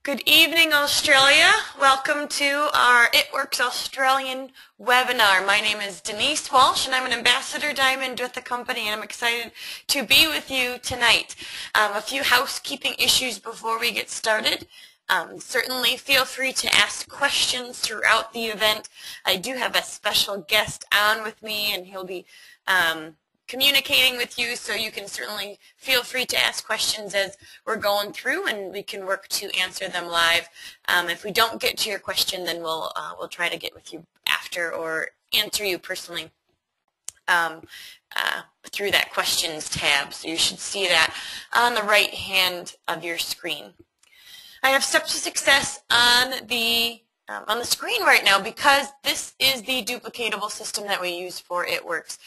Good evening, Australia. Welcome to our It Works Australian webinar. My name is Denise Walsh, and I'm an Ambassador Diamond with the company, and I'm excited to be with you tonight. A few housekeeping issues before we get started. Certainly feel free to ask questions throughout the event. I do have a special guest on with me, and he'll be communicating with you, so you can certainly feel free to ask questions as we're going through, and we can work to answer them live. If we don't get to your question, then we'll try to get with you after or answer you personally through that questions tab. So you should see that on the right hand of your screen. I have Steps to Success on the screen right now because this is the duplicatable system that we use for It Works.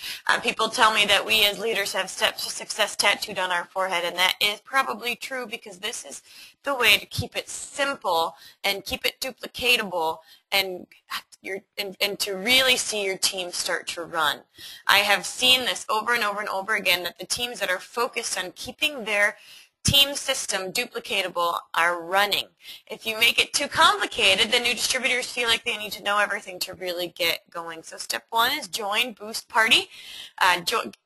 People tell me that we as leaders have Steps to Success tattooed on our forehead, and that is probably true because this is the way to keep it simple and keep it duplicatable and to really see your team start to run. I have seen this over and over and over again, that the teams that are focused on keeping their team system duplicatable are running. If you make it too complicated, then new distributors feel like they need to know everything to really get going. So step one is join Boost Party.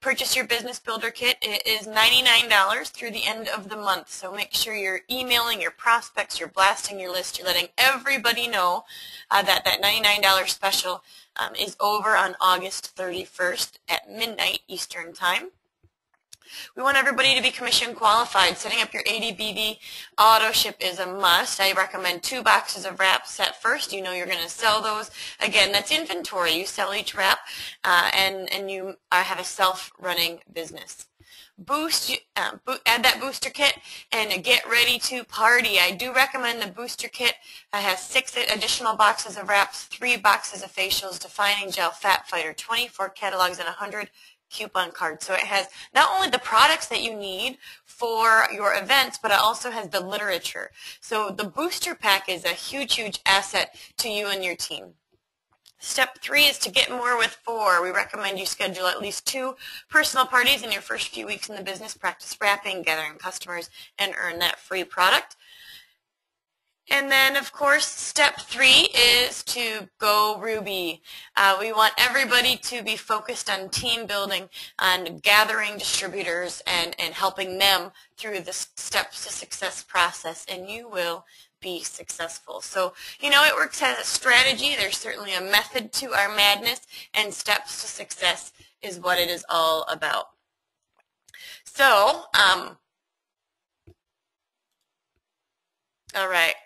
Purchase your business builder kit. It is $99 through the end of the month. So make sure you're emailing your prospects, you're blasting your list, you're letting everybody know that $99 special is over on August 31st at midnight Eastern Time. We want everybody to be commission qualified. Setting up your ADBV auto ship is a must. I recommend 2 boxes of wraps set first. You know you're going to sell those. Again, that's inventory. You sell each wrap and you have a self-running business. Add that booster kit and get ready to party. I do recommend the booster kit. It has 6 additional boxes of wraps, 3 boxes of facials, defining gel, fat fighter, 24 catalogs, and 100 coupon cards. So it has not only the products that you need for your events, but it also has the literature. So the booster pack is a huge, huge asset to you and your team. Step 3 is to get more with 4. We recommend you schedule at least 2 personal parties in your first few weeks in the business. Practice wrapping, gathering customers, and earn that free product. And then, of course, step 3 is to go Ruby. We want everybody to be focused on team building, on gathering distributors, and helping them through the Steps to Success process, and you will be successful. So, you know, It Works as a strategy. There's certainly a method to our madness, and Steps to Success is what it is all about. So, all right.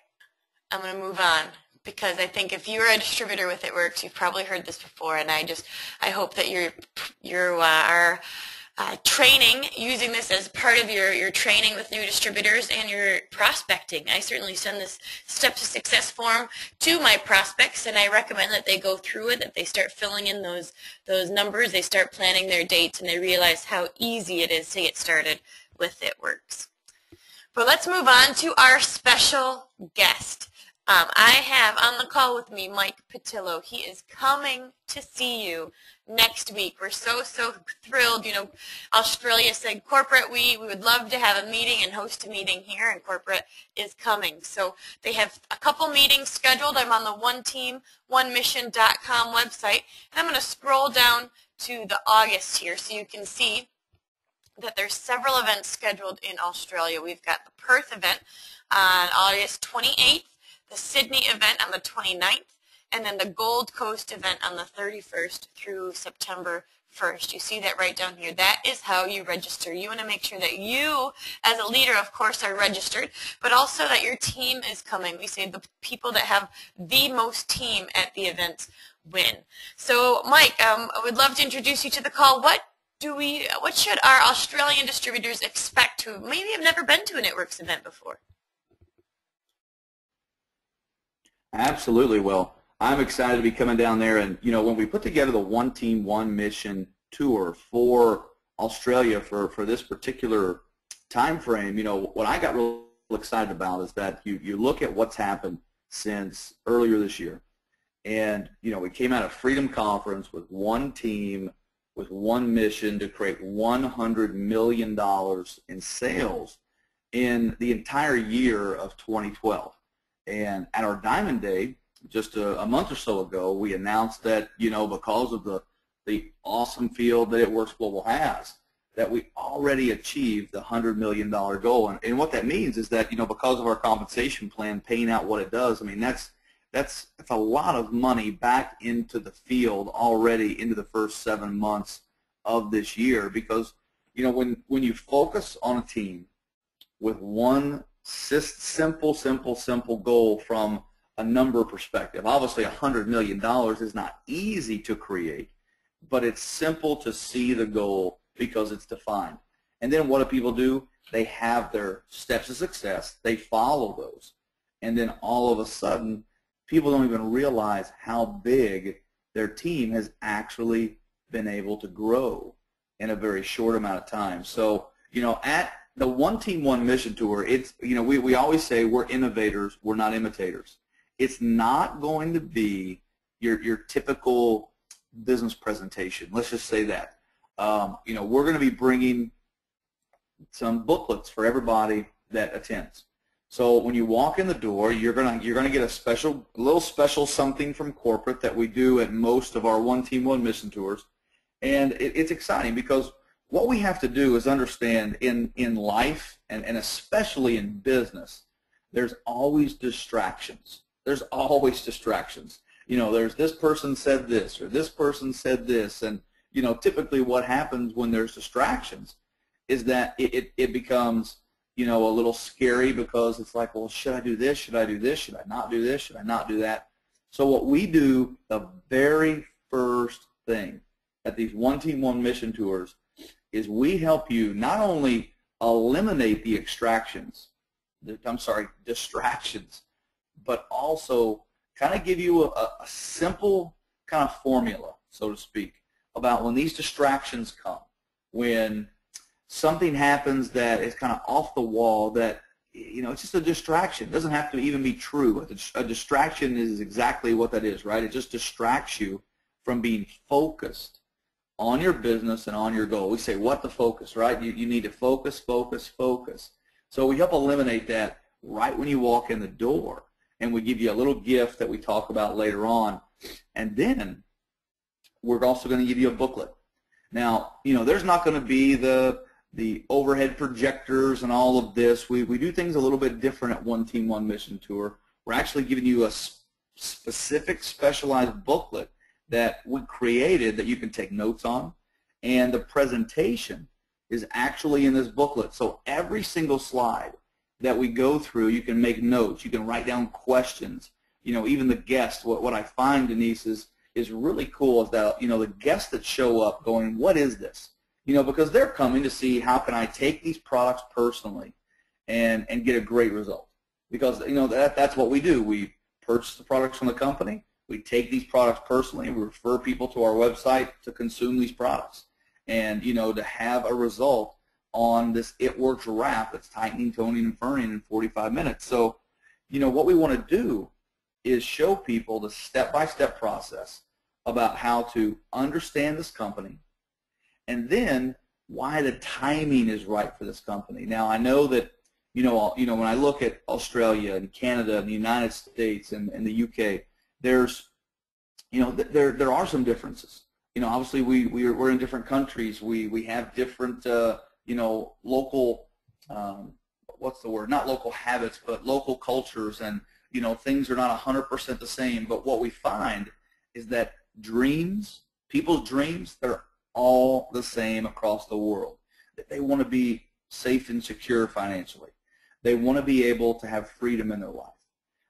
I'm going to move on because I think if you're a distributor with It Works, you've probably heard this before, and I hope that you are training, using this as part of your training with new distributors and your prospecting. I certainly send this Steps to Success form to my prospects, and I recommend that they go through it, that they start filling in those numbers, they start planning their dates, and they realize how easy it is to get started with It Works. But let's move on to our special guest. I have on the call with me Mike Potillo. He is coming to see you next week. We're so thrilled. You know, Australia said corporate, we would love to have a meeting and host a meeting here, and corporate is coming. So they have a couple meetings scheduled. I'm on the oneteamonemission.com website, and I'm going to scroll down to the August here so you can see that there's several events scheduled in Australia. We've got the Perth event on August 28th, the Sydney event on the 29th, and then the Gold Coast event on the 31st through September 1st. You see that right down here. That is how you register. You want to make sure that you, as a leader, of course, are registered, but also that your team is coming. We say the people that have the most team at the events win. So, Mike, I would love to introduce you to the call. What should our Australian distributors expect who maybe have never been to an It Works event before? Absolutely. Well, I'm excited to be coming down there, and you know, when we put together the One Team, One Mission tour for Australia for this particular time frame, you know, what I got real excited about is that you look at what's happened since earlier this year, and you know, we came out of Freedom Conference with one team, with one mission to create $100 million in sales in the entire year of 2012. And at our Diamond Day, just a month or so ago, we announced that, because of the awesome field that It Works Global has, that we already achieved the $100 million goal. And what that means is that, because of our compensation plan paying out what it does, I mean, that's a lot of money back into the field already into the first 7 months of this year. Because, when you focus on a team with one simple goal from a number perspective, obviously $100 million is not easy to create, but it's simple to see the goal because it's defined. And then what do people do? They have their steps to success. They follow those. And then all of a sudden, people don't even realize how big their team has actually been able to grow in a very short amount of time. So, at the One Team, One Mission Tour, it's, we always say we're innovators, we're not imitators. It's not going to be your typical business presentation. Let's just say that. We're going to be bringing some booklets for everybody that attends. So when you walk in the door, you're gonna get a little special something from corporate that we do at most of our One Team, One Mission tours, and it's exciting because what we have to do is understand in life and especially in business, there's always distractions. There's always distractions. There's this person said this or this person said this, and typically what happens when there's distractions is that it becomes, a little scary because it's like, well, should I do this? Should I do this? Should I not do this? Should I not do that? So what we do, the very first thing at these One Team, One Mission tours is we help you not only eliminate the distractions, but also kind of give you a simple kind of formula, so to speak, about when these distractions come, when something happens that is kind of off the wall, that it's just a distraction. It doesn't have to even be true. A distraction is exactly what that is, right? It just distracts you from being focused on your business and on your goal. We say, what to focus, right? You need to focus. So we help eliminate that right when you walk in the door, and we give you a little gift that we talk about later on. And then we're also going to give you a booklet. Now, there's not going to be the overhead projectors and all of this. We do things a little bit different at One Team, One Mission Tour. We're actually giving you a specific specialized booklet that we created that you can take notes on, and the presentation is actually in this booklet. So every single slide that we go through, you can make notes, you can write down questions. Even the guests, what I find, Denise, is really cool is that, the guests that show up going, what is this? Because they're coming to see how can I take these products personally and get a great result. Because, that's what we do. We purchase the products from the company. We take these products personally, and we refer people to our website to consume these products. And, to have a result on this It Works wrap that's tightening, toning, and firming in 45 minutes. So, what we want to do is show people the step-by-step process about how to understand this company, and then why the timing is right for this company. Now, I know that, when I look at Australia and Canada and the United States and the UK, there's, there are some differences. Obviously we're in different countries. We have different, local, what's the word? Not local habits, but local cultures, and things are not 100% the same. But what we find is that people's dreams, they're all the same across the world. They want to be safe and secure financially. They want to be able to have freedom in their life.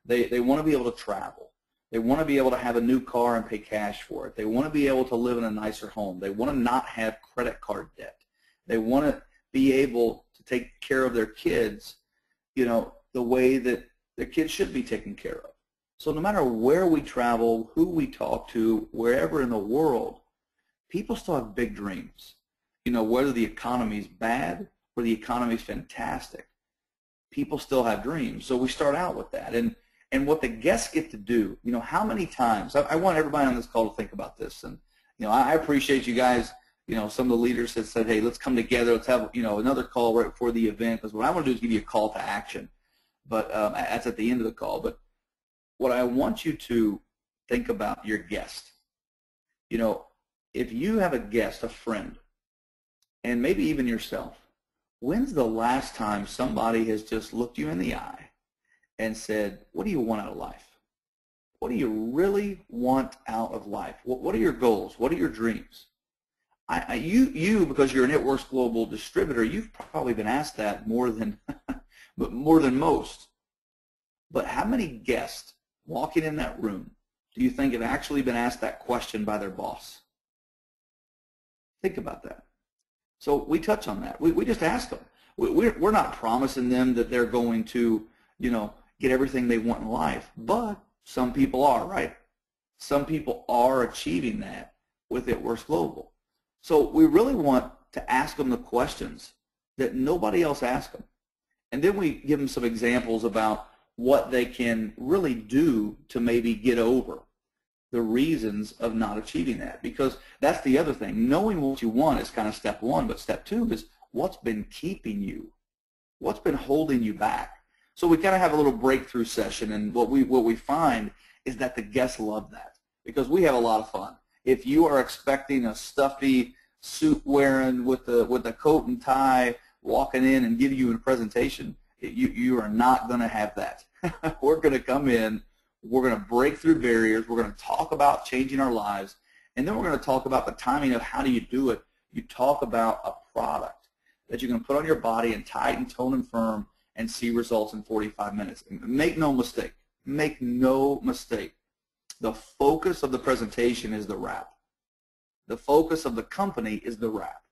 They want to be able to travel. They want to be able to have a new car and pay cash for it. They want to be able to live in a nicer home. They want to not have credit card debt. They want to be able to take care of their kids, the way that their kids should be taken care of. So no matter where we travel, who we talk to, wherever in the world, people still have big dreams. Whether the economy's bad or the economy's fantastic, people still have dreams. So we start out with that. And what the guests get to do, how many times, I want everybody on this call to think about this. And, I appreciate you guys, some of the leaders that said, hey, let's come together, let's have, another call right before the event, because what I want to do is give you a call to action. But that's at the end of the call. But what I want you to think about your guest. You know, if you have a guest, a friend, and maybe even yourself, when's the last time somebody has just looked you in the eye and said, what do you want out of life? What do you really want out of life? What are your goals? What are your dreams? Because you're an It Works Global distributor, you've probably been asked that more than, more than most. But how many guests walking in that room do you think have actually been asked that question by their boss? Think about that. So we touch on that. We just ask them. We're not promising them that they're going to, get everything they want in life, but some people are, right? Some people are achieving that with It Works Global. So we really want to ask them the questions that nobody else asks them. And then we give them some examples about what they can really do to maybe get over the reasons of not achieving that. Because that's the other thing. Knowing what you want is kind of step one, but step two is what's been keeping you? What's been holding you back? So we kind of have a little breakthrough session, and what we find is that the guests love that because we have a lot of fun. If you are expecting a stuffy suit wearing with a coat and tie walking in and giving you a presentation, you are not going to have that. We're going to come in, we're going to break through barriers, we're going to talk about changing our lives, and then we're going to talk about the timing of how do you do it. You talk about a product that you can put on your body and tighten, tone, and firm and see results in 45 minutes. Make no mistake. Make no mistake. The focus of the presentation is the wrap. The focus of the company is the wrap.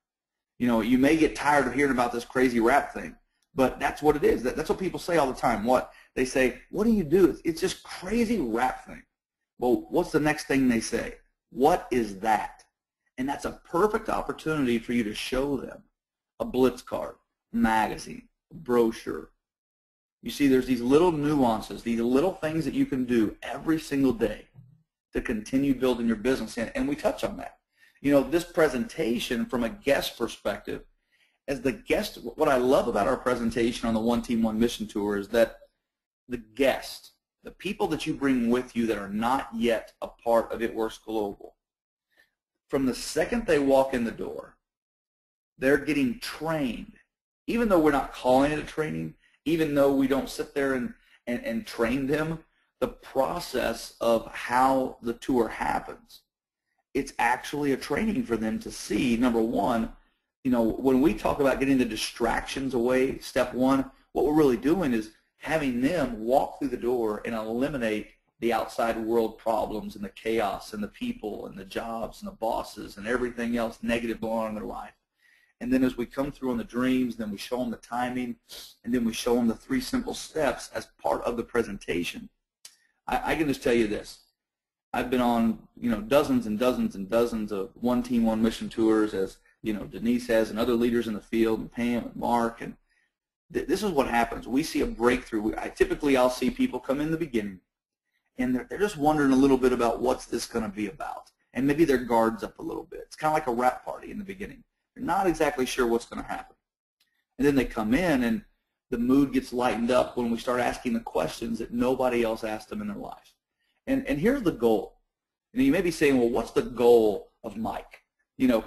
You may get tired of hearing about this crazy wrap thing, but that's what it is. That's what people say all the time. They say, what do you do? It's just crazy wrap thing. Well, what's the next thing they say? What is that? And that's a perfect opportunity for you to show them a Blitz card, magazine, brochure. You see, there's these little nuances, these little things that you can do every single day to continue building your business, and we touch on that. This presentation from a guest perspective, as the guest, what I love about our presentation on the One Team, One Mission Tour is that the guest, the people that you bring with you that are not yet a part of It Works Global, from the second they walk in the door, they're getting trained. Even though we're not calling it a training, even though we don't sit there and train them, the process of how the tour happens, it's actually a training for them to see, number one, when we talk about getting the distractions away, step one, what we're really doing is having them walk through the door and eliminate the outside world problems and the chaos and the people and the jobs and the bosses and everything else negative going on in their life. And then as we come through on the dreams, then we show them the timing, and then we show them the 3 simple steps as part of the presentation. I can just tell you this. I've been on, dozens and dozens and dozens of One Team, One Mission tours, as, Denise has, and other leaders in the field, and Pam and Mark, and this is what happens. We see a breakthrough. I'll see people come in the beginning, and they're just wondering a little bit about what's this going to be about, and maybe their guard's up a little bit. It's kind of like a wrap party in the beginning. They're not exactly sure what's going to happen. And then they come in, and the mood gets lightened up when we start asking the questions that nobody else asked them in their life. And here's the goal. You may be saying, well, what's the goal of Mike?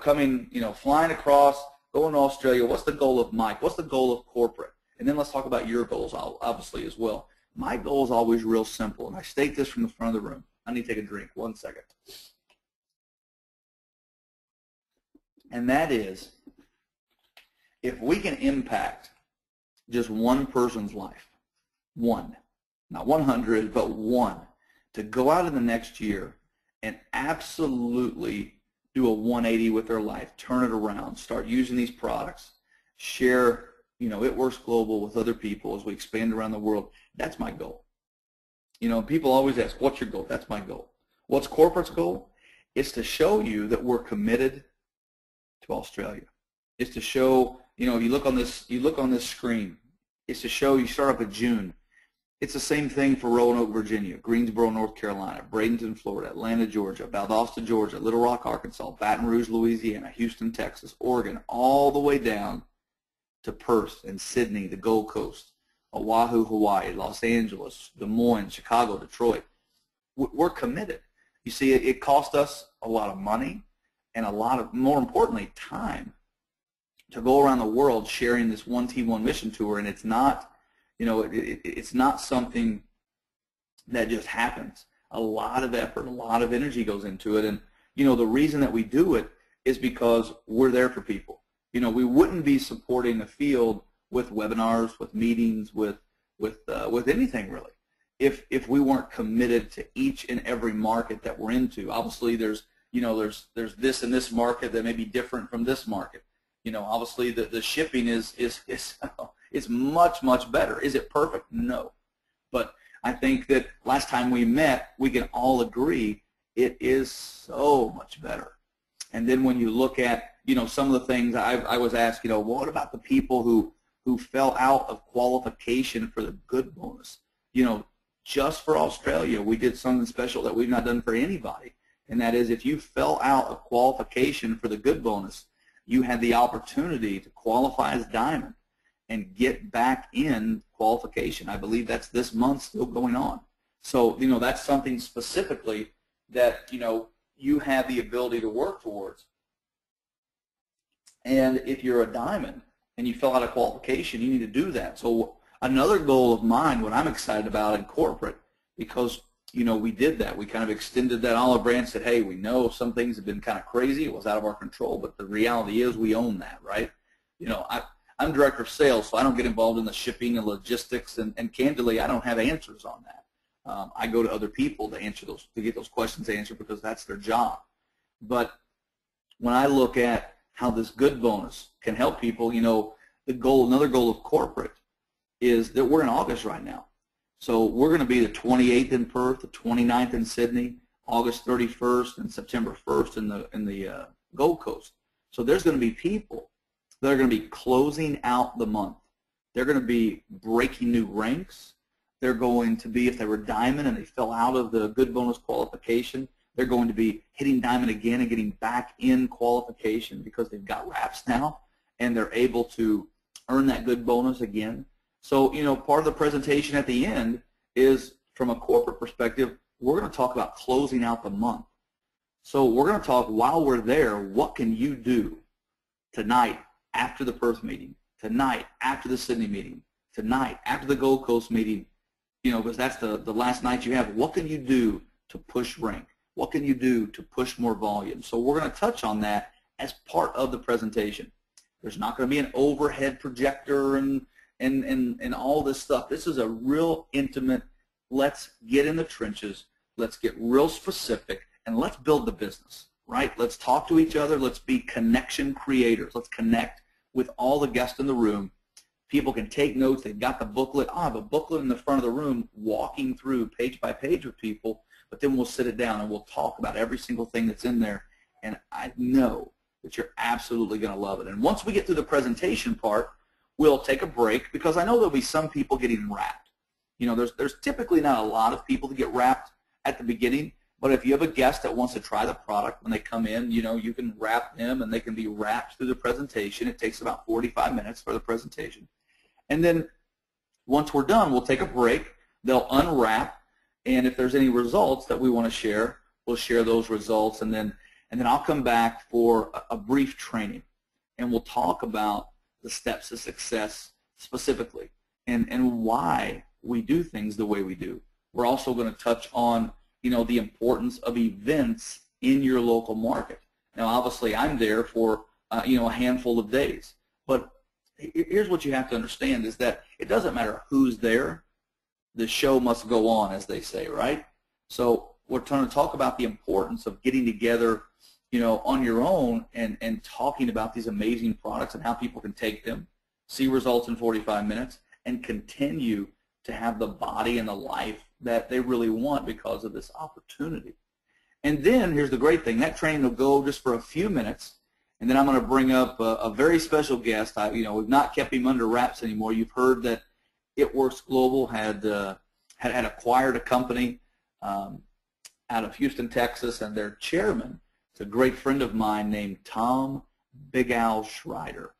Coming, flying across, going to Australia, what's the goal of Mike? What's the goal of corporate? And then let's talk about your goals, obviously, as well. My goal is always real simple, and I state this from the front of the room. I need to take a drink. 1 second. And that is, if we can impact just one person's life, one, not 100, but one, to go out in the next year and absolutely do a 180 with their life, turn it around, start using these products, share, It Works Global with other people as we expand around the world, that's my goal. People always ask, what's your goal? That's my goal. What's corporate's goal? It's to show you that we're committed to Australia. It's to show, if you look on this screen, it's to show you start up in June. It's the same thing for Roanoke, Virginia, Greensboro, North Carolina, Bradenton, Florida, Atlanta, Georgia, Valdosta, Georgia, Little Rock, Arkansas, Baton Rouge, Louisiana, Houston, Texas, Oregon, all the way down to Perth and Sydney, the Gold Coast, Oahu, Hawaii, Los Angeles, Des Moines, Chicago, Detroit. We're committed. You see, it cost us a lot of money and a lot of, more importantly, time to go around the world sharing this One Team, One Mission tour, and it's not, it's not something that just happens. A lot of effort, a lot of energy goes into it, and the reason that we do it is because we're there for people. We wouldn't be supporting the field with webinars, with meetings, with anything really, if we weren't committed to each and every market that we're into. Obviously, there's this and this market that may be different from this market. Obviously the shipping is much better. Is it perfect? No, but I think that last time we met, we can all agree it is so much better. And then when you look at some of the things I was asked, what about the people who fell out of qualification for the good bonus? Just for Australia, we did something special that we've not done for anybody, and that is if you fell out of qualification for the good bonus, you had the opportunity to qualify as diamond and get back in qualification. I believe that's this month still going on. So, that's something specifically that, you have the ability to work towards. And if you're a diamond and you fell out of qualification, you need to do that. So another goal of mine, what I'm excited about in corporate, because we did that. We kind of extended that olive branch, said, hey, we know some things have been kind of crazy. It was out of our control, but the reality is we own that, right? I'm director of sales, so I don't get involved in the shipping and logistics, and candidly, I don't have answers on that. I go to other people to answer those, to get those questions answered, because that's their job. But when I look at how this good bonus can help people, another goal of corporate is that we're in August right now. So we're going to be the 28th in Perth, the 29th in Sydney, August 31st and September 1st in the Gold Coast. So there's going to be people that are going to be closing out the month. They're going to be breaking new ranks. They're going to be, if they were diamond and they fell out of the good bonus qualification, they're going to be hitting diamond again and getting back in qualification because they've got wraps now, and they're able to earn that good bonus again. So, part of the presentation at the end is, from a corporate perspective, we're going to talk about closing out the month. So we're going to talk, while we're there, what can you do tonight after the Perth meeting, tonight after the Sydney meeting, tonight after the Gold Coast meeting, because that's the last night you have. What can you do to push rank? What can you do to push more volume? So we're going to touch on that as part of the presentation. There's not going to be an overhead projector and all this stuff. This is a real intimate, let's get in the trenches, let's get real specific, and let's build the business, right? Let's talk to each other. Let's be connection creators. Let's connect with all the guests in the room. People can take notes. They've got the booklet. I have a booklet in the front of the room walking through page by page with people, but then we'll sit it down and we'll talk about every single thing that's in there, and I know that you're absolutely going to love it. And once we get through the presentation part, we'll take a break, because I know there'll be some people getting wrapped. There's typically not a lot of people that get wrapped at the beginning, but if you have a guest that wants to try the product when they come in, you can wrap them and they can be wrapped through the presentation. It takes about 45 minutes for the presentation. And then once we're done, we'll take a break. They'll unwrap, and if there's any results that we want to share, we'll share those results, and then I'll come back for a brief training, and we'll talk about the steps to success specifically and why we do things the way we do. We're also going to touch on the importance of events in your local market. Now, obviously, I'm there for a handful of days, but here's what you have to understand is that it doesn't matter who's there. The show must go on, as they say, right? So we're trying to talk about the importance of getting together on your own and talking about these amazing products and how people can take them, see results in 45 minutes, and continue to have the body and the life that they really want because of this opportunity. And then here's the great thing. That training will go just for a few minutes, and then I'm going to bring up a very special guest. We've not kept him under wraps anymore. You've heard that It Works Global had acquired a company out of Houston, Texas, and their chairman is a great friend of mine named Tom Big Al Schreider.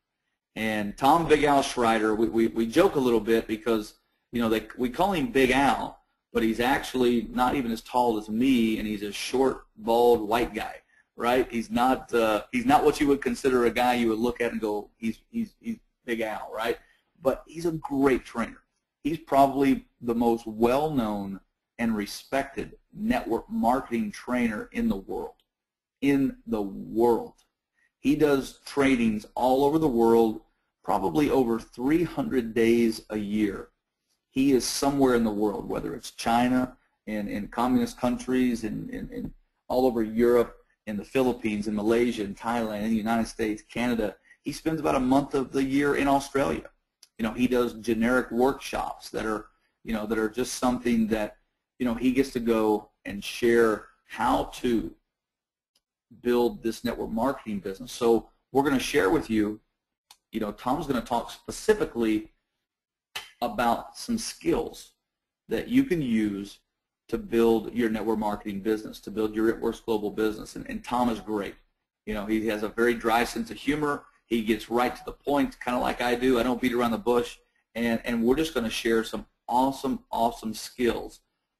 And Tom Big Al Schreider, we joke a little bit because we call him Big Al, but he's actually not even as tall as me, and he's a short, bald, white guy, right? He's not what you would consider a guy you would look at and go, he's Big Al, right? But he's a great trainer. He's probably the most well-known and respected network marketing trainer in the world. In the world. He does trainings all over the world, probably over 300 days a year. He is somewhere in the world, whether it's China, in communist countries, in all over Europe, in the Philippines, in Malaysia, in Thailand, in the United States, Canada. He spends about a month of the year in Australia. He does generic workshops that are, that are just something that, he gets to go and share how to build this network marketing business. So we're going to share with you, Tom's going to talk specifically about some skills that you can use to build your network marketing business, to build your It Works Global business. And Tom is great. He has a very dry sense of humor. He gets right to the point, kind of like I do. I don't beat around the bush. And we're just going to share some awesome skills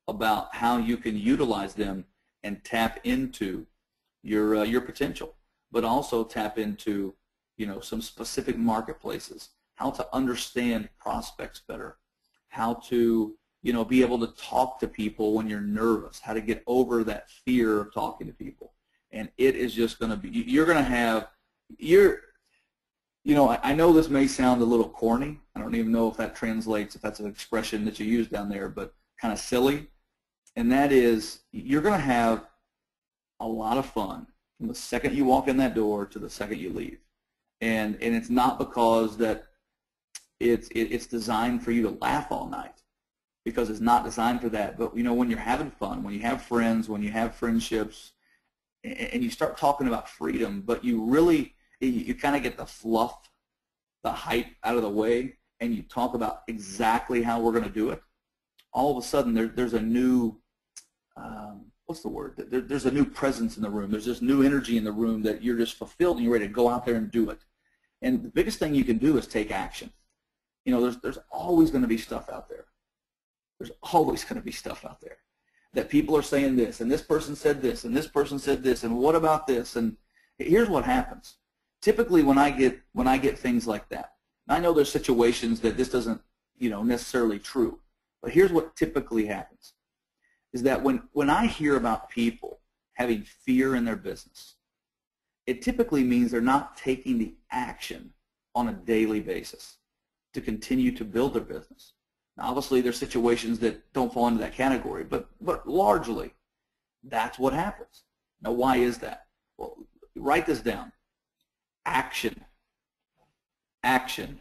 about how you can utilize them and tap into your potential, but also tap into some specific marketplaces, how to understand prospects better, how to be able to talk to people when you're nervous, how to get over that fear of talking to people. And it is just going to be, I know this may sound a little corny. I don't even know if that translates, if that's an expression that you use down there, but kind of silly. And that is, you're going to have a lot of fun from the second you walk in that door to the second you leave. And it's not because that it's designed for you to laugh all night, because it's not designed for that. But when you're having fun, when you have friends, when you have friendships, and you start talking about freedom, but you kind of get the fluff, the hype out of the way, and you talk about exactly how we're going to do it, all of a sudden there's a new what's the word? There's a new presence in the room. There's this new energy in the room that you're just fulfilled and you're ready to go out there and do it. And the biggest thing you can do is take action. There's always going to be stuff out there. There's always going to be stuff out there that people are saying this, and this person said this, and this person said this, and what about this? And here's what happens. Typically, when I get things like that, I know there's situations that this doesn't, necessarily true, but here's what typically happens. Is that when I hear about people having fear in their business, it typically means they're not taking the action on a daily basis to continue to build their business. Now, obviously, there's situations that don't fall into that category, but largely, that's what happens. Now, why is that? Well, write this down. Action. Action.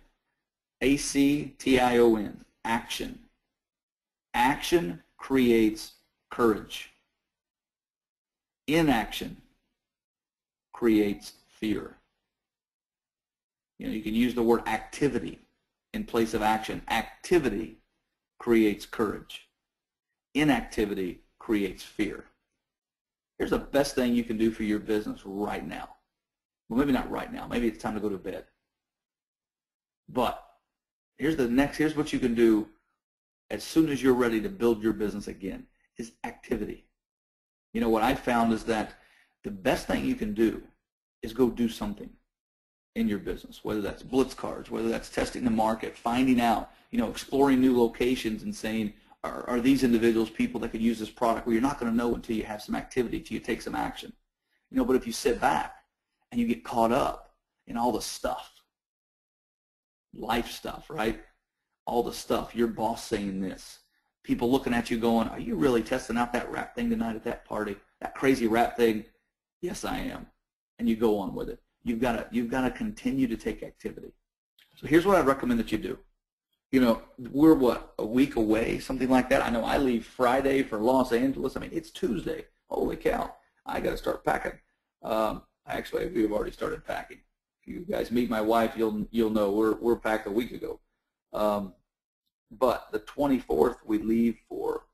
A-C-T-I-O-N. Action. Action creates courage. Inaction creates fear. You can use the word activity in place of action. Activity creates courage. Inactivity creates fear. Here's the best thing you can do for your business right now. Well, maybe not right now. Maybe it's time to go to bed. But here's what you can do as soon as you're ready to build your business again, is activity. What I found is that the best thing you can do is go do something in your business, whether that's blitz cards, whether that's testing the market, finding out, exploring new locations and saying, are these individuals people that could use this product? Well, you're not going to know until you have some activity, until you take some action. But if you sit back and you get caught up in all the stuff, life stuff, right? All the stuff, your boss saying this, people looking at you going, are you really testing out that rap thing tonight at that party? That crazy rap thing? Yes, I am. And you go on with it. You've got to continue to take activity. So here's what I recommend that you do. We're what, a week away, something like that. I know I leave Friday for Los Angeles. I mean, it's Tuesday. Holy cow. I got to start packing. Actually, we've already started packing. If you guys meet my wife, you'll know we're packed a week ago. But the 24th, we leave for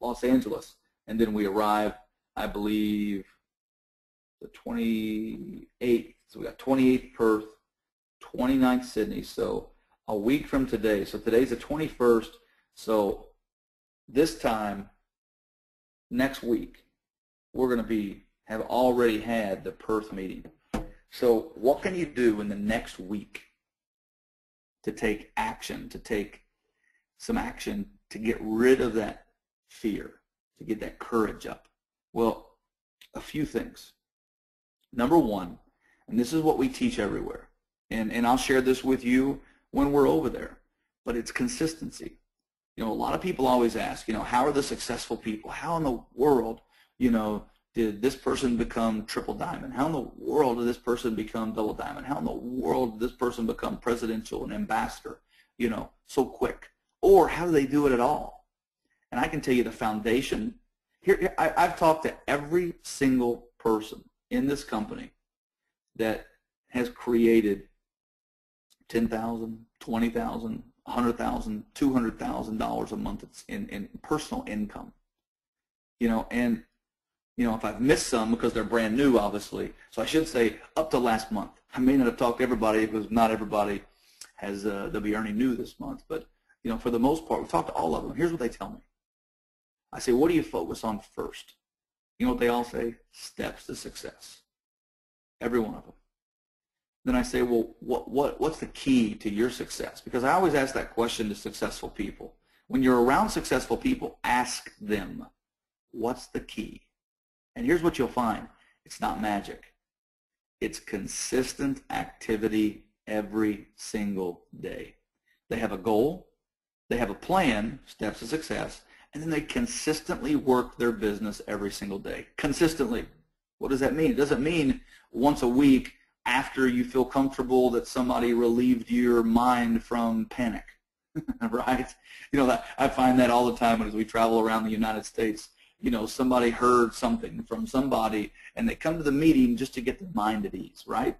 Los Angeles, and then we arrive, I believe, the 28th. So we got 28th Perth, 29th Sydney. So a week from today. So today's the 21st. So this time next week, we're going to have already had the Perth meeting. So what can you do in the next week to take action, to take some action to get rid of that fear, to get that courage up? Well, a few things. Number one, and this is what we teach everywhere, and I'll share this with you when we're over there, but it's consistency. You know, a lot of people always ask, you know, how are the successful people? How in the world, you know, did this person become triple diamond? How in the world did this person become double diamond? How in the world did this person become presidential and ambassador, you know, so quick? Or how do they do it at all? And I can tell you the foundation. I've talked to every single person in this company that has created $10,000, $20,000, $100,000, $200,000 a month in personal income. You know, and you know, if I've missed some because they're brand new, obviously, so I should say up to last month. I may not have talked to everybody because not everybody has they'll be earning new this month, but you know, for the most part, we've talked to all of them. Here's what they tell me. I say, what do you focus on first? You know what they all say? Steps to success. Every one of them. Then I say, well, what's the key to your success? Because I always ask that question to successful people. When you're around successful people, ask them, what's the key? And here's what you'll find. It's not magic. It's consistent activity every single day. They have a goal. They have a plan, steps to success, and then they consistently work their business every single day. Consistently. What does that mean? It doesn't mean once a week after you feel comfortable that somebody relieved your mind from panic, right? You know, I find that all the time as we travel around the United States. You know, somebody heard something from somebody, and they come to the meeting just to get their mind at ease, right?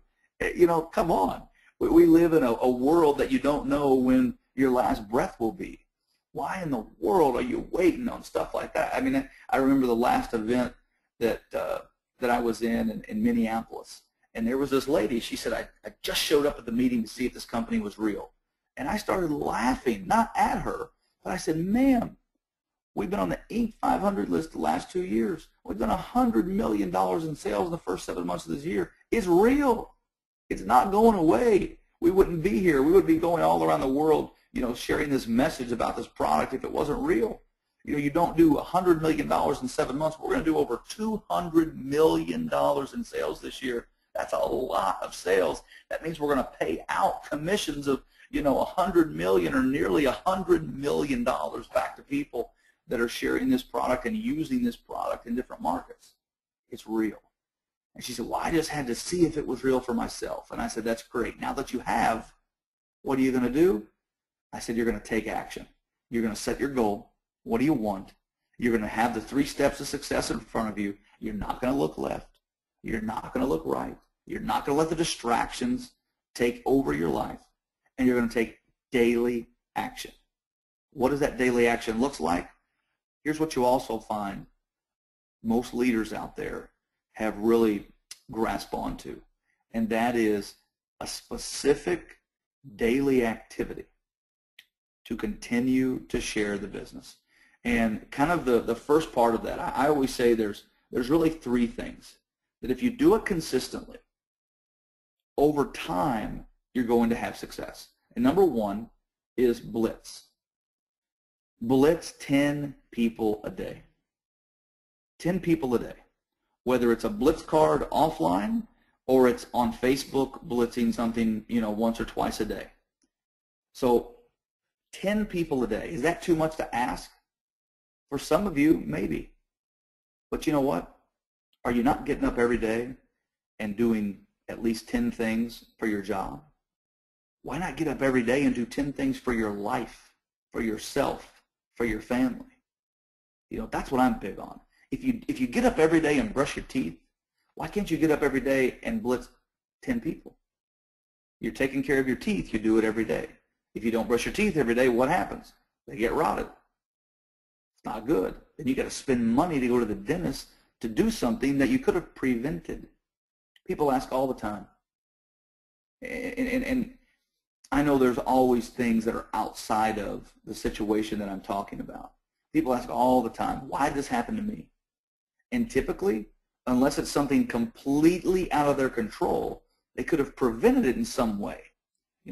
You know, come on. We live in a world that you don't know when your last breath will be. Why in the world are you waiting on stuff like that? I mean, I remember the last event that I was in Minneapolis, and there was this lady. She said, I just showed up at the meeting to see if this company was real. And I started laughing, not at her, but I said, ma'am, we've been on the Inc. 500 list the last 2 years. We've done $100 million in sales in the first 7 months of this year. It's real. It's not going away. We wouldn't be here. We would be going all around the world, you know, sharing this message about this product if it wasn't real. You know, you don't do $100 million in 7 months. We're going to do over $200 million in sales this year. That's a lot of sales. That means we're going to pay out commissions of, you know, $100 million or nearly $100 million back to people that are sharing this product and using this product in different markets. It's real. And she said, well, I just had to see if it was real for myself. And I said, that's great. Now that you have, what are you going to do? I said, you're going to take action. You're going to set your goal. What do you want? You're going to have the 3 steps of success in front of you. You're not going to look left. You're not going to look right. You're not going to let the distractions take over your life. And you're going to take daily action. What does that daily action look like? Here's what you also find most leaders out there have really grasped onto, and that is a specific daily activity to continue to share the business. And kind of the first part of that, I always say there's really 3 things that if you do it consistently, over time, you're going to have success. And number 1 is blitz. Blitz 10 people a day. 10 people a day. Whether it's a blitz card offline or it's on Facebook blitzing something, you know, once or twice a day. So 10 people a day. Is that too much to ask? For some of you, maybe. But you know what? Are you not getting up every day and doing at least 10 things for your job? Why not get up every day and do 10 things for your life, for yourself, for your family? You know, that's what I'm big on. If you get up every day and brush your teeth, why can't you get up every day and blitz 10 people? You're taking care of your teeth, you do it every day. If you don't brush your teeth every day, what happens? They get rotted. It's not good. Then you got to spend money to go to the dentist to do something that you could have prevented. People ask all the time. And I know there's always things that are outside of the situation that I'm talking about. People ask all the time, why did this happen to me? And typically, unless it's something completely out of their control, they could have prevented it in some way.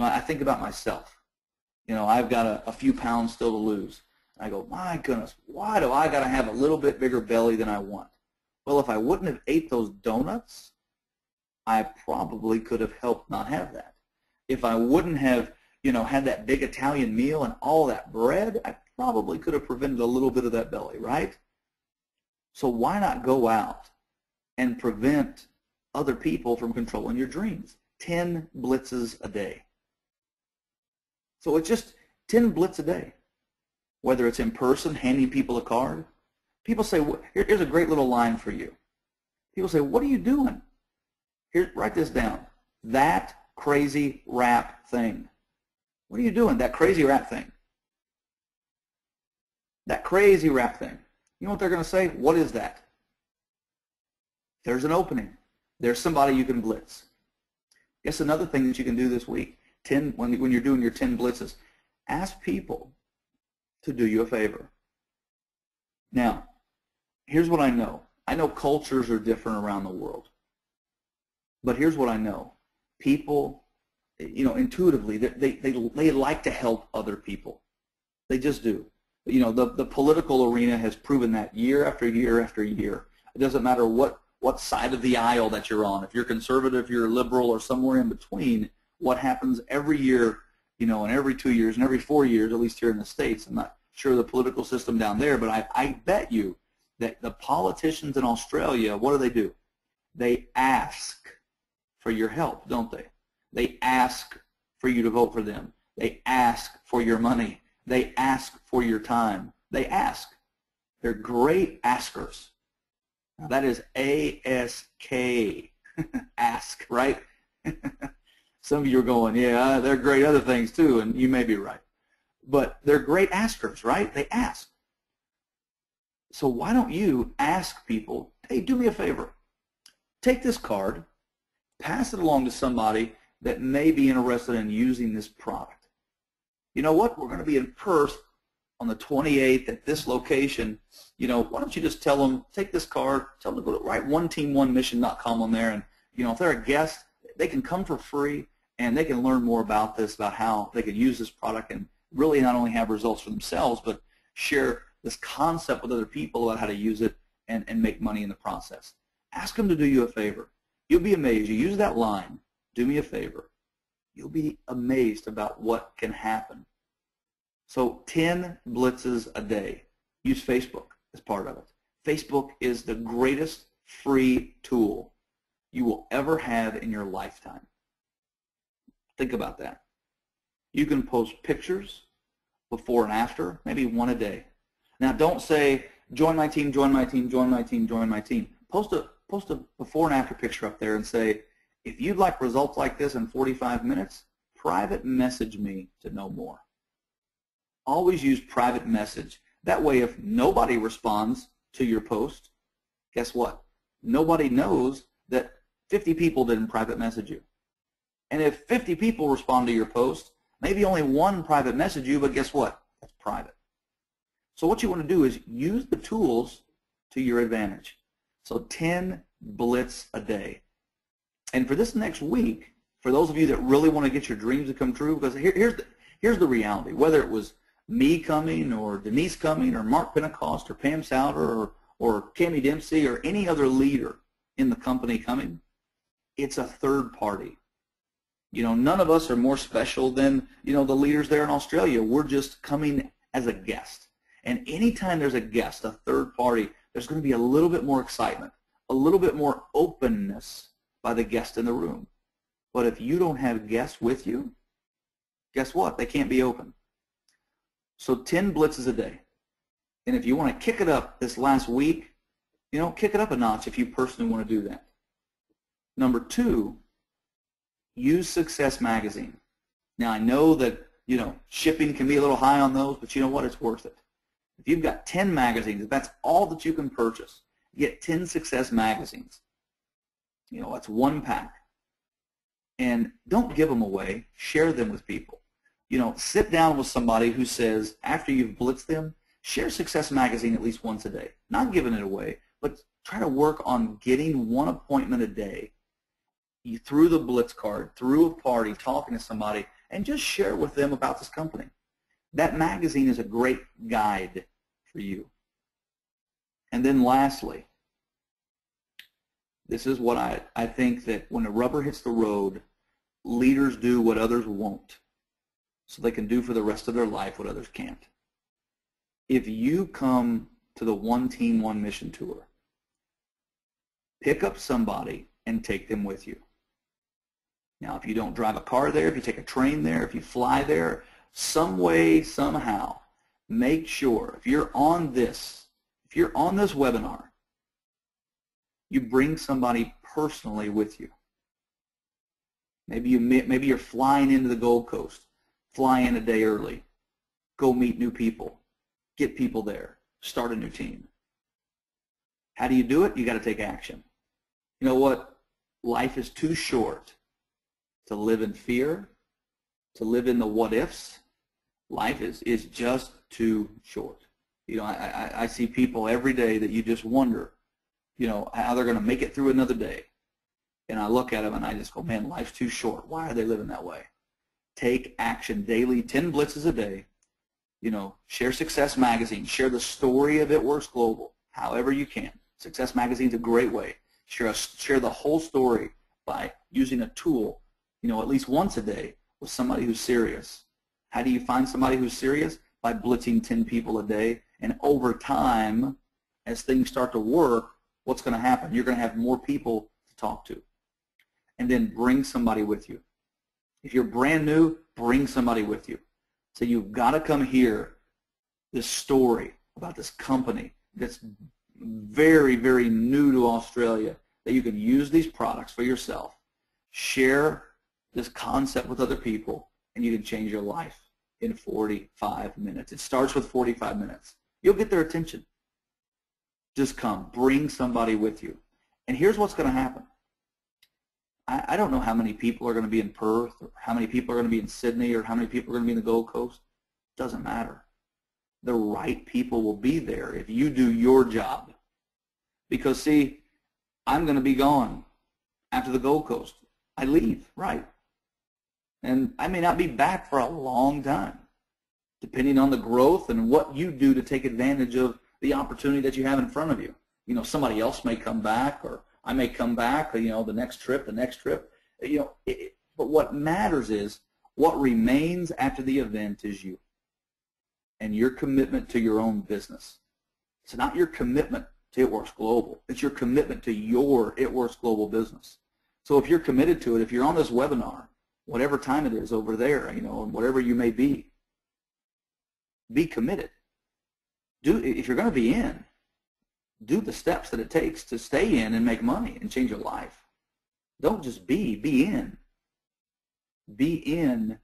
I think about myself. I've got a few pounds still to lose. I go, my goodness, why do I got to have a little bit bigger belly than I want? Well, if I wouldn't have ate those donuts, I probably could have helped not have that. If I wouldn't have, had that big Italian meal and all that bread, I probably could have prevented a little bit of that belly, right? So why not go out and prevent other people from controlling your dreams? 10 blitzes a day. So it's just 10 blitz a day. Whether it's in person, handing people a card. People say, here's a great little line for you. People say, what are you doing? Here, write this down. That crazy rap thing. What are you doing? That crazy rap thing. That crazy rap thing. You know what they're going to say? What is that? There's an opening. There's somebody you can blitz. Guess another thing that you can do this week, when you're doing your 10 blitzes, ask people to do you a favor. Now, here's what I know. I know cultures are different around the world. But here's what I know. People, intuitively, they like to help other people. They just do. The political arena has proven that year after year after year. It doesn't matter what side of the aisle that you're on. If you're conservative, you're liberal, or somewhere in between, what happens every year, and every 2 years and every 4 years, at least here in the States. I'm not sure the political system down there, but I bet you that the politicians in Australia, what do? They ask for your help, don't they? They ask for you to vote for them. They ask for your money. They ask for your time. They ask. They're great askers. Now that is A-S-K, ask, right? Some of you are going, yeah, they're great other things too, and you may be right. But they're great askers, right? They ask. So why don't you ask people, hey, do me a favor. Take this card, pass it along to somebody that may be interested in using this product. You know what? We're going to be in Perth on the 28th at this location. Why don't you just tell them, take this card, tell them to go to write oneteamonemission.com on there, and if they're a guest, they can come for free and they can learn more about this, about how they can use this product and really not only have results for themselves, but share this concept with other people about how to use it and make money in the process. Ask them to do you a favor. You'll be amazed. You use that line, do me a favor. You'll be amazed about what can happen. So 10 blitzes a day. Use Facebook as part of it. Facebook is the greatest free tool you will ever have in your lifetime. Think about that. You can post pictures before and after, maybe one a day. Now don't say, join my team, join my team, join my team, join my team. Post a before and after picture up there and say, if you'd like results like this in 45 minutes, private message me to know more. Always use private message. That way if nobody responds to your post, guess what? Nobody knows that 50 people didn't private message you. And if 50 people respond to your post, maybe only one private message you, but guess what? That's private. So what you want to do is use the tools to your advantage. So 10 blitz a day. And for this next week, for those of you that really want to get your dreams to come true, because here's the reality. Whether it was me coming or Denise coming or Mark Pentecost or Pam Souter or Cammie Dempsey or any other leader in the company coming, it's a third party. None of us are more special than, the leaders there in Australia. We're just coming as a guest. And anytime there's a guest, a third party, there's going to be a little bit more excitement, a little bit more openness by the guest in the room. But if you don't have guests with you, guess what? They can't be open. So 10 blitzes a day. And if you want to kick it up this last week, kick it up a notch if you personally want to do that. Number 2, use Success Magazine. Now I know that, shipping can be a little high on those, but you know what? It's worth it. If you've got 10 magazines, if that's all that you can purchase, get 10 Success Magazines. That's one pack. And don't give them away. Share them with people. Sit down with somebody who says, after you've blitzed them, share Success Magazine at least once a day. Not giving it away, but try to work on getting one appointment a day through the blitz card, through a party, talking to somebody, and just share with them about this company. That magazine is a great guide for you. And then lastly, this is what I think that when the rubber hits the road, leaders do what others won't, so they can do for the rest of their life what others can't. If you come to the One Team, One Mission Tour, pick up somebody and take them with you. Now, if you don't drive a car there, if you take a train there, if you fly there, some way, somehow, make sure if you're on this webinar, you bring somebody personally with you. Maybe you're flying into the Gold Coast, fly in a day early, go meet new people, get people there, start a new team. How do you do it? You got to take action. You know what? Life is too short to live in fear, to live in the what ifs. Life is just too short. I see people every day that you just wonder, how they're going to make it through another day. And I look at them and I just go, man, life's too short. Why are they living that way? Take action daily, 10 blitzes a day. Share Success Magazine. Share the story of It Works Global, however you can. Success Magazine's a great way. Share the whole story by using a tool, at least once a day with somebody who's serious. How do you find somebody who's serious? By blitzing 10 people a day. And over time, as things start to work, what's going to happen? You're going to have more people to talk to. And then bring somebody with you. If you're brand new, bring somebody with you. So you've got to come hear this story about this company that's very, very new to Australia, that you can use these products for yourself, share this concept with other people, and you can change your life in 45 minutes. It starts with 45 minutes. You'll get their attention. Just come. Bring somebody with you. And here's what's going to happen. I don't know how many people are going to be in Perth, or how many people are going to be in Sydney, or how many people are going to be in the Gold Coast. It doesn't matter. The right people will be there if you do your job. Because, see, I'm going to be gone after the Gold Coast. I leave, right? And I may not be back for a long time, depending on the growth and what you do to take advantage of the opportunity that you have in front of you. Somebody else may come back, or I may come back, the next trip. But what matters is what remains after the event is you and your commitment to your own business. It's not your commitment to It Works Global. It's your commitment to your It Works Global business. So if you're committed to it, if you're on this webinar, whatever time it is over there, and whatever you may be committed. If you're going to be in, do the steps that it takes to stay in and make money and change your life. Don't just be in. Be in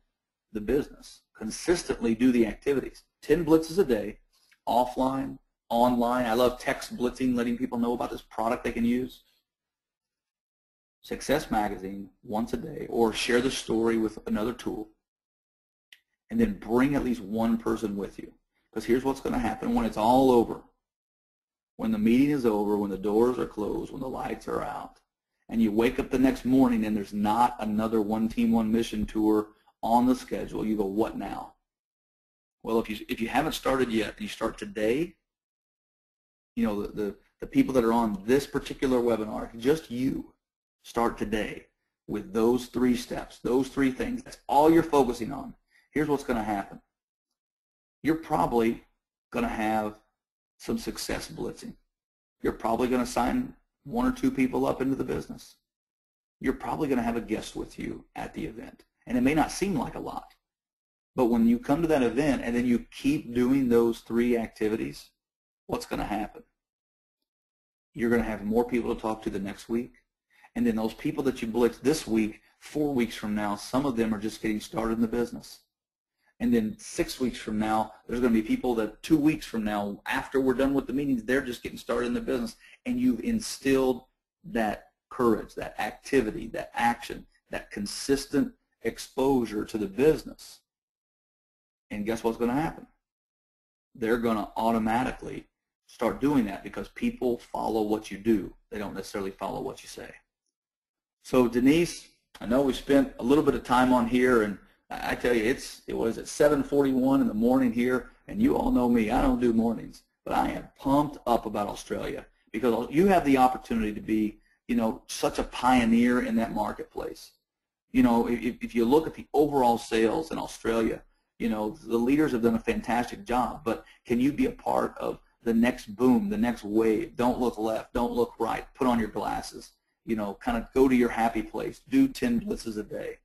the business. Consistently do the activities. 10 blitzes a day, offline, online. I love text blitzing, letting people know about this product they can use. Success Magazine once a day, or share the story with another tool. And then bring at least one person with you. Because here's what's going to happen when it's all over. When the meeting is over, when the doors are closed, when the lights are out, and you wake up the next morning and there's not another One Team, One Mission tour on the schedule, you go, what now? Well, if you haven't started yet, and you start today, the people that are on this particular webinar, just you, start today with those 3 steps, those 3 things. That's all you're focusing on. Here's what's going to happen. You're probably going to have some success blitzing. You're probably going to sign 1 or 2 people up into the business. You're probably going to have a guest with you at the event. And it may not seem like a lot, but when you come to that event and then you keep doing those 3 activities, what's going to happen? You're going to have more people to talk to the next week. And then those people that you blitz this week, 4 weeks from now, some of them are just getting started in the business. And then 6 weeks from now, there's going to be people that 2 weeks from now, after we're done with the meetings, they're just getting started in the business. And you've instilled that courage, that activity, that action, that consistent exposure to the business. And guess what's going to happen? They're going to automatically start doing that because people follow what you do. They don't necessarily follow what you say. So Denise, I know we spent a little bit of time on here, and I tell you, it was at 7:41 in the morning here, and you all know me, I don't do mornings, but I am pumped up about Australia because you have the opportunity to be, such a pioneer in that marketplace. If you look at the overall sales in Australia, the leaders have done a fantastic job, but can you be a part of the next boom, the next wave? Don't look left, don't look right, put on your glasses, kind of go to your happy place, do 10 blitzes a day,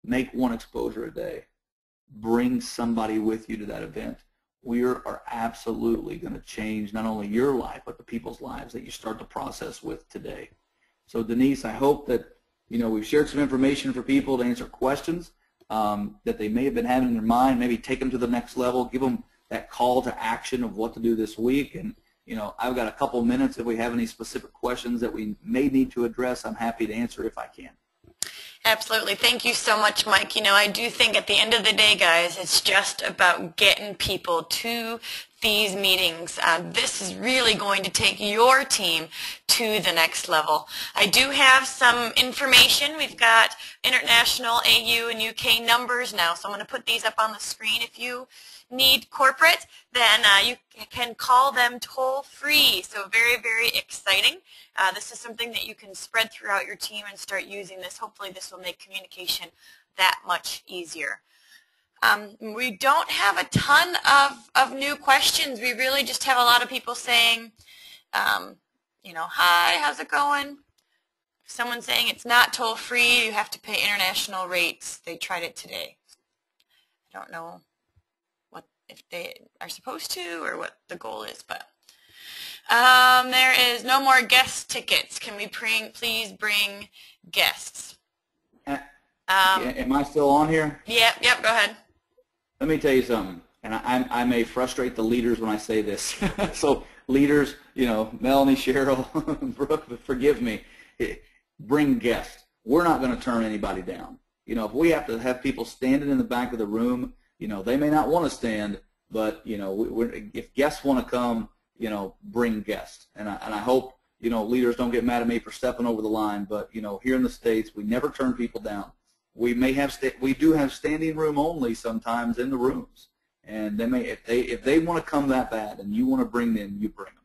make one exposure a day, bring somebody with you to that event. We are absolutely going to change not only your life, but the people's lives that you start the process with today. So Denise, I hope that we've shared some information for people to answer questions that they may have been having in their mind, maybe take them to the next level, give them that call to action of what to do this week. And I've got a couple minutes. If we have any specific questions that we may need to address, I'm happy to answer if I can. Absolutely. Thank you so much, Mike. I do think at the end of the day, guys, it's just about getting people to these meetings. This is really going to take your team to the next level. I do have some information. We've got international, AU, and UK numbers now, so I'm going to put these up on the screen. If you need corporate, then you can call them toll-free. So very, very exciting. This is something that you can spread throughout your team and start using this. Hopefully this will make communication that much easier. We don't have a ton of new questions. We really just have a lot of people saying, hi, how's it going? Someone saying it's not toll-free, you have to pay international rates. They tried it today. I don't know if they are supposed to or what the goal is, but there is no more guest tickets. Can we please bring guests? Am I still on here? Yep, go ahead. Let me tell you something, and I may frustrate the leaders when I say this. So leaders, Melanie, Cheryl, Brooke, forgive me. Bring guests. We're not going to turn anybody down. If we have to have people standing in the back of the room, they may not want to stand, but if guests want to come, bring guests. And I hope leaders don't get mad at me for stepping over the line. But here in the States, we never turn people down. We do have standing room only sometimes in the rooms, and if they want to come that bad and you want to bring them, you bring them.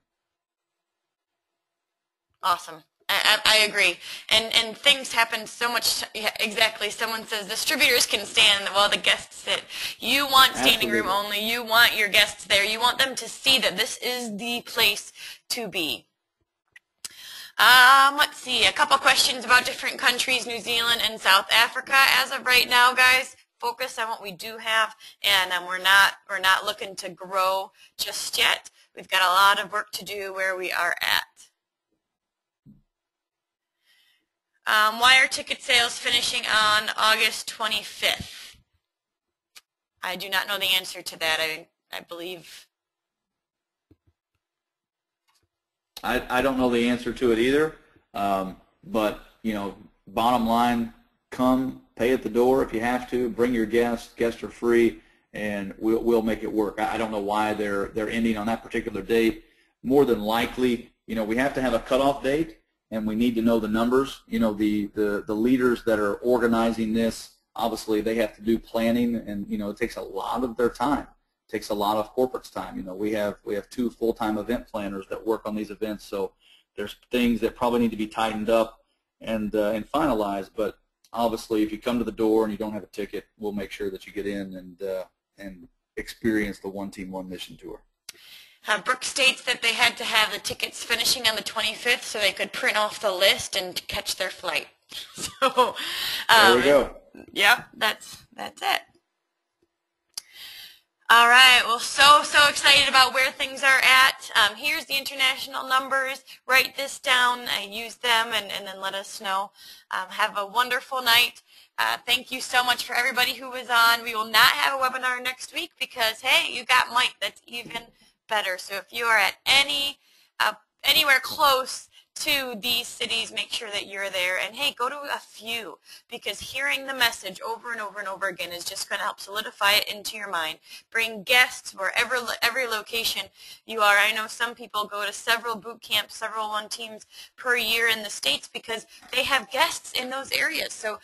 Awesome. I agree. And things happen so much. Yeah, exactly. Someone says distributors can stand while the guests sit. You want standing room only. You want your guests there. You want them to see that this is the place to be. Let's see. A couple questions about different countries, New Zealand and South Africa. As of right now, guys, focus on what we do have, and we're not looking to grow just yet. We've got a lot of work to do where we are at. Why are ticket sales finishing on August 25th? I do not know the answer to that. I believe. I don't know the answer to it either. But bottom line, come, pay at the door if you have to. Bring your guests. Guests are free, and we'll make it work. I don't know why they're ending on that particular date. More than likely, we have to have a cutoff date. And we need to know the numbers. The leaders that are organizing this, obviously they have to do planning, and it takes a lot of their time. It takes a lot of corporate's time. We have 2 full-time event planners that work on these events, so there's things that probably need to be tightened up and finalized. But obviously, if you come to the door and you don't have a ticket, we'll make sure that you get in and experience the One Team One Mission Tour. Brooke states that they had to have the tickets finishing on the 25th so they could print off the list and catch their flight. So there we go. Yep, that's it. All right, well, so excited about where things are at. Here's the international numbers. Write this down, use them, and then let us know. Have a wonderful night. Thank you so much for everybody who was on. We will not have a webinar next week because, hey, you got Mike. That's even better. So if you are at anywhere close to these cities, make sure that you're there. And hey, go to a few, because hearing the message over and over and over again is just going to help solidify it into your mind. Bring guests wherever, every location you are. I know some people go to several boot camps, several one teams per year in the States because they have guests in those areas. So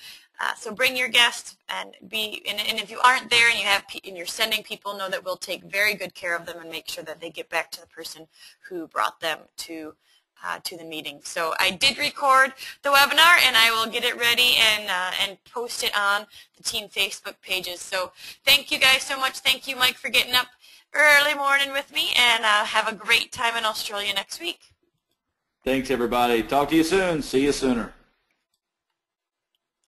bring your guests and and if you aren't there and you're sending people, know that we'll take very good care of them and make sure that they get back to the person who brought them to the meeting. So I did record the webinar, and I will get it ready and post it on the team Facebook pages. So thank you guys so much. Thank you, Mike, for getting up early morning with me, and have a great time in Australia next week. Thanks, everybody. Talk to you soon. See you sooner.